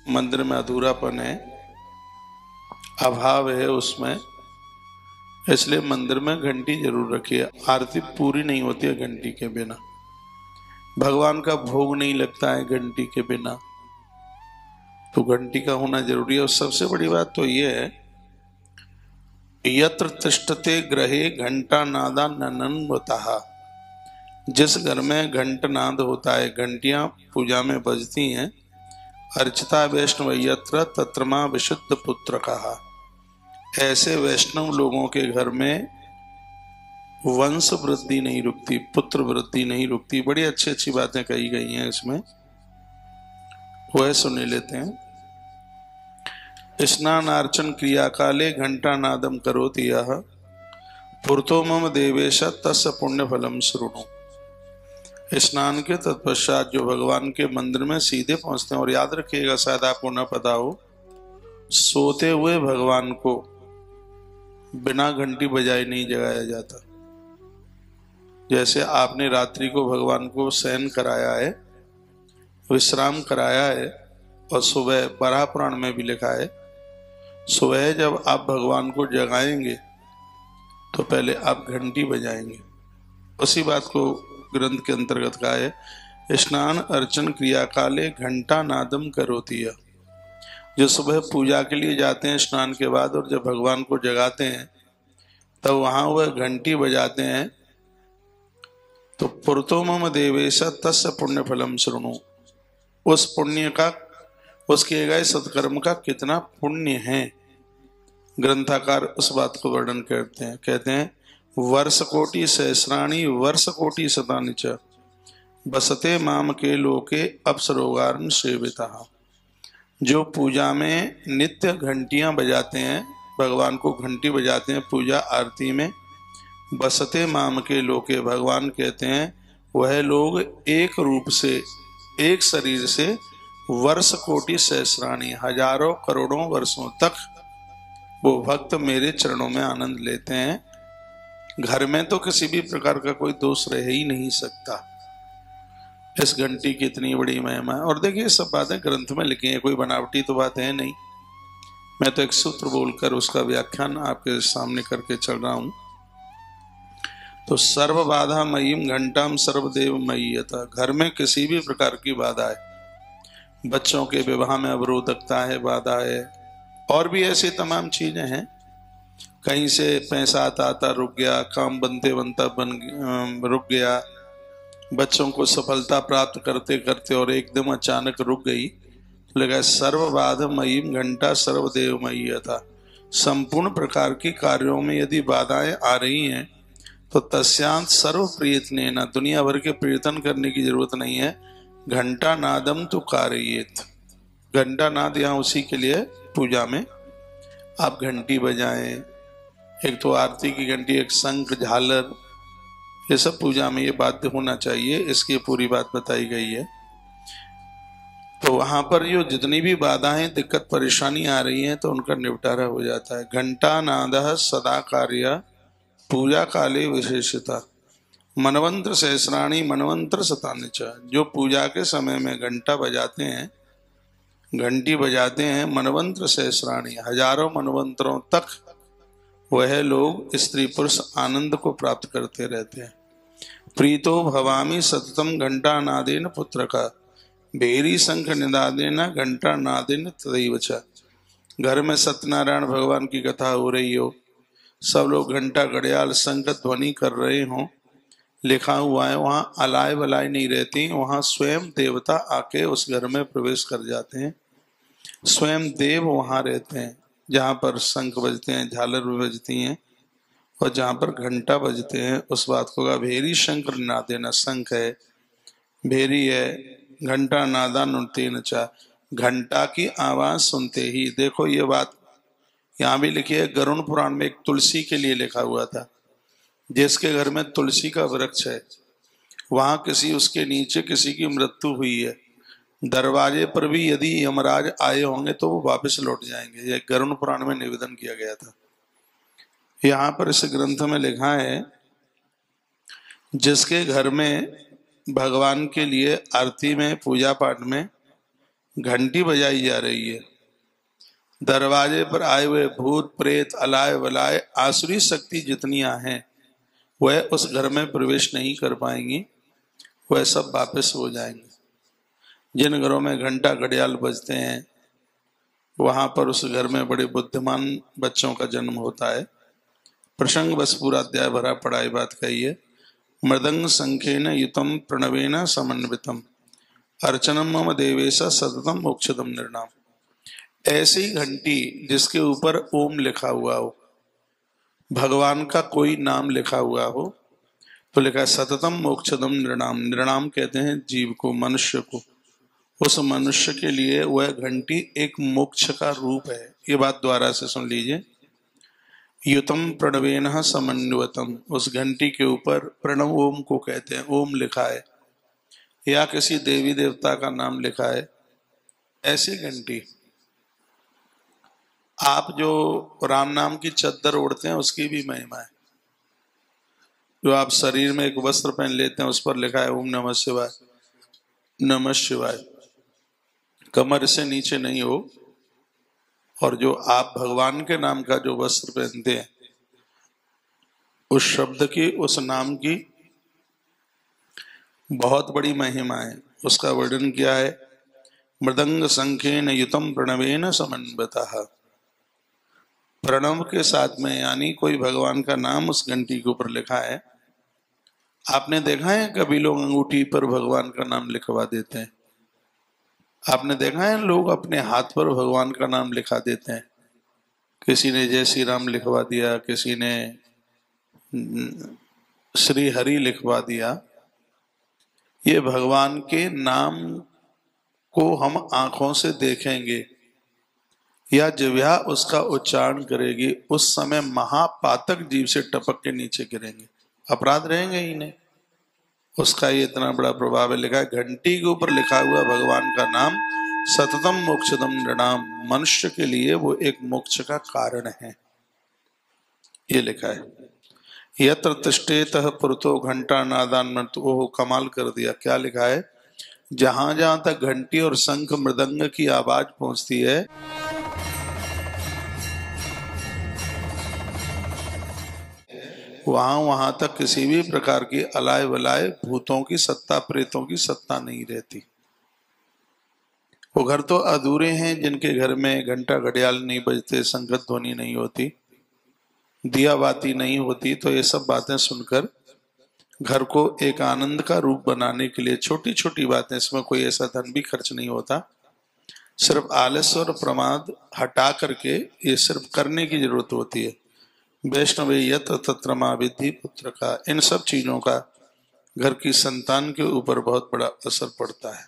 मंदिर में अधूरापन है, अभाव है उसमें, इसलिए मंदिर में घंटी जरूर रखिए। आरती पूरी नहीं होती है घंटी के बिना, भगवान का भोग नहीं लगता है घंटी के बिना, तो घंटी का होना जरूरी है। और सबसे बड़ी बात तो ये है, यत्र तिष्ठते ग्रहे घंटा नादा ननन्वतः, जिस घर में घंटनाद होता है, घंटियां पूजा में बजती हैं, अर्चिता वैष्णव यत्र तत्र मां विशुद्ध पुत्र कहा। ऐसे वैष्णव लोगों के घर में वंश वृद्धि नहीं रुकती, पुत्र वृद्धि नहीं रुकती। बड़ी अच्छी अच्छी बातें कही गई हैं इसमें, वह सुन लेते हैं। स्नानार्चन क्रिया काले घंटा नादम करोति यः, पुरतो मम देवेश तस्य पुण्य फलम शृणु। स्नान के तत्पश्चात जो भगवान के मंदिर में सीधे पहुंचते हैं, और याद रखिएगा शायद आपको न पता हो, सोते हुए भगवान को बिना घंटी बजाए नहीं जगाया जाता। जैसे आपने रात्रि को भगवान को शयन कराया है, विश्राम कराया है, और सुबह बराह पुराण में भी लिखा है, सुबह जब आप भगवान को जगाएंगे तो पहले आप घंटी बजाएंगे। उसी बात को ग्रंथ के अंतर्गत कहा है, स्नान अर्चन क्रिया काले घंटा नादम करोति यः। जो सुबह पूजा के लिए जाते हैं स्नान के बाद, और जब भगवान को जगाते हैं तब वहां वह घंटी बजाते हैं, तो पुरतो मम देवेश तस्य पुण्य फलम शृणु। उस पुण्य का, उस किए गए सत्कर्म का कितना पुण्य है, ग्रंथाकार उस बात को वर्णन करते हैं। कहते हैं, वर्ष कोटि सहस्राणी वर्ष कोटि शतानि च बसते माम के लोके अप्सरोगार्न सेवितः। जो पूजा में नित्य घंटियां बजाते हैं, भगवान को घंटी बजाते हैं पूजा आरती में, बसते माम के लोके, भगवान कहते हैं वह लोग एक रूप से, एक शरीर से वर्ष कोटि सहस्राणी, हजारों करोड़ों वर्षों तक वो भक्त मेरे चरणों में आनंद लेते हैं। घर में तो किसी भी प्रकार का कोई दोष रह ही नहीं सकता। इस घंटी की इतनी बड़ी महिमा है। और देखिए सब बातें ग्रंथ में लिखी हैं, कोई बनावटी तो बात है नहीं। मैं तो एक सूत्र बोलकर उसका व्याख्यान आपके सामने करके चल रहा हूं। तो सर्व बाधा मयीम घंटाम सर्वदेव मयीयता। घर में किसी भी प्रकार की बाधा है, बच्चों के विवाह में अवरोधकता है, बाधा है, और भी ऐसी तमाम चीजें हैं। कहीं से पैसा आता रुक गया, काम बनते बनता रुक गया, बच्चों को सफलता प्राप्त करते करते और एकदम अचानक रुक गई, लगा सर्वबाध मयीम घंटा सर्वदेव मयीयता। संपूर्ण प्रकार के कार्यों में यदि बाधाएं आ रही हैं तो तस्यांत सर्व प्रयत्न, दुनिया भर के प्रयत्न करने की जरूरत नहीं है। घंटा नादम तो कारयेत। घंटा नाद यहाँ उसी के लिए, पूजा में आप घंटी बजाएं, एक तो आरती की घंटी, एक शंख, झालर, ये सब पूजा में ये बाध्य होना चाहिए। इसकी पूरी बात बताई गई है। तो वहां पर जो जितनी भी बाधाएं, दिक्कत, परेशानी आ रही हैं तो उनका निपटारा हो जाता है। घंटा नादः सदा कार्य पूजा काले विशेषता मनवंत्र सहस्राणी मनवंत्र शतानि च। जो पूजा के समय में घंटा बजाते हैं, घंटी बजाते हैं, मनवंत्र सहस्राणी, हजारों मनवंतरों तक वह लोग स्त्री पुरुष आनंद को प्राप्त करते रहते हैं। प्रीतो भवामी सततम घंटा नादेन पुत्र का भेरी शंख निनादेन घंटा नादेन तदैव च। घर में सत्यनारायण भगवान की कथा हो रही हो, सब लोग घंटा घड़ियाल शंख ध्वनि कर रहे हों, लिखा हुआ है वहां अलाय बलाय नहीं रहती, वहां स्वयं देवता आके उस घर में प्रवेश कर जाते हैं। स्वयं देव वहां रहते हैं, जहां पर शंख बजते हैं, झालर भी बजती हैं, और जहां पर घंटा बजते हैं। उस बात को कहा भेरी शंख नादेन, शंख है, भेरी है, घंटा नादा नुतेन चा। घंटा की आवाज सुनते ही, देखो ये बात यहाँ भी लिखी है, गरुड़ पुराण में एक तुलसी के लिए लिखा हुआ था। जिसके घर में तुलसी का वृक्ष है, वहां किसी उसके नीचे किसी की मृत्यु हुई है, दरवाजे पर भी यदि यमराज आए होंगे तो वो वापस लौट जाएंगे। यह गरुड़ पुराण में निवेदन किया गया था। यहाँ पर इस ग्रंथ में लिखा है, जिसके घर में भगवान के लिए आरती में, पूजा पाठ में घंटी बजाई जा रही है। दरवाजे पर आए हुए भूत प्रेत अलाय वलाय आसुरी शक्ति जितनियां हैं वह उस घर में प्रवेश नहीं कर पाएंगी, वह सब वापस हो जाएंगे। जिन घरों में घंटा घड़ियाल बजते हैं वहां पर उस घर में बड़े बुद्धिमान बच्चों का जन्म होता है। प्रसंग बस पूरा अध्याय भरा पढ़ाई बात कही है। मृदंग संख्येन युतम प्रणवेन समन्वितम अर्चनम मम देवेश सततम मोक्षदम निर्णाम। ऐसी घंटी जिसके ऊपर ओम लिखा हुआ हो, भगवान का कोई नाम लिखा हुआ हो, तो लिखा है सततम मोक्षदम निर्णाम। निर्णाम कहते हैं जीव को, मनुष्य को। उस मनुष्य के लिए वह घंटी एक मोक्ष का रूप है। ये बात द्वारा से सुन लीजिए। युतम प्रणवेन समन्वितम, उस घंटी के ऊपर प्रणव ओम को कहते हैं, ओम लिखा है या किसी देवी देवता का नाम लिखा है। ऐसी घंटी, आप जो राम नाम की चद्दर ओढ़ते हैं उसकी भी महिमा है। जो आप शरीर में एक वस्त्र पहन लेते हैं उस पर लिखा है ओम नमः शिवाय, नमः शिवाय, कमर से नीचे नहीं हो। और जो आप भगवान के नाम का जो वस्त्र पहनते हैं उस शब्द की, उस नाम की बहुत बड़ी महिमा है। उसका वर्णन किया है, मृदंग संख्येन युतम प्रणवेन समन्वितः। प्रणव के साथ में, यानी कोई भगवान का नाम उस घंटी के ऊपर लिखा है। आपने देखा है कभी लोग अंगूठी पर भगवान का नाम लिखवा देते हैं? आपने देखा है लोग अपने हाथ पर भगवान का नाम लिखा देते हैं? किसी ने जय श्री राम लिखवा दिया, किसी ने श्री हरि लिखवा दिया। ये भगवान के नाम को हम आंखों से देखेंगे या जिह्वा उसका उच्चारण करेगी, उस समय महापातक जीव से टपक के नीचे गिरेंगे, अपराध रहेंगे ही नहीं। उसका ये इतना बड़ा प्रभाव है। लिखा है घंटी के ऊपर लिखा हुआ भगवान का नाम सततम मोक्षदम नृणाम, मनुष्य के लिए वो एक मोक्ष का कारण है। ये लिखा है यत्र तिष्ठेतः पुरतो घंटा नादान मृत्यु। ओह, कमाल कर दिया। क्या लिखा है? जहां जहां तक घंटी और शंख मृदंग की आवाज पहुंचती है वहां वहां तक किसी भी प्रकार की अलाय वलाय भूतों की सत्ता, प्रेतों की सत्ता नहीं रहती। वो घर तो अधूरे हैं जिनके घर में घंटा घड़ियाल नहीं बजते, संगत ध्वनि नहीं होती, दिया बाती नहीं होती। तो ये सब बातें सुनकर घर को एक आनंद का रूप बनाने के लिए छोटी छोटी बातें, इसमें कोई ऐसा धन भी खर्च नहीं होता, सिर्फ आलस्य और प्रमाद हटा करके ये सिर्फ करने की जरूरत होती है। वैष्णवे यत तत्र मां विद्धि पुत्र का, इन सब चीजों का घर की संतान के ऊपर बहुत बड़ा असर पड़ता है।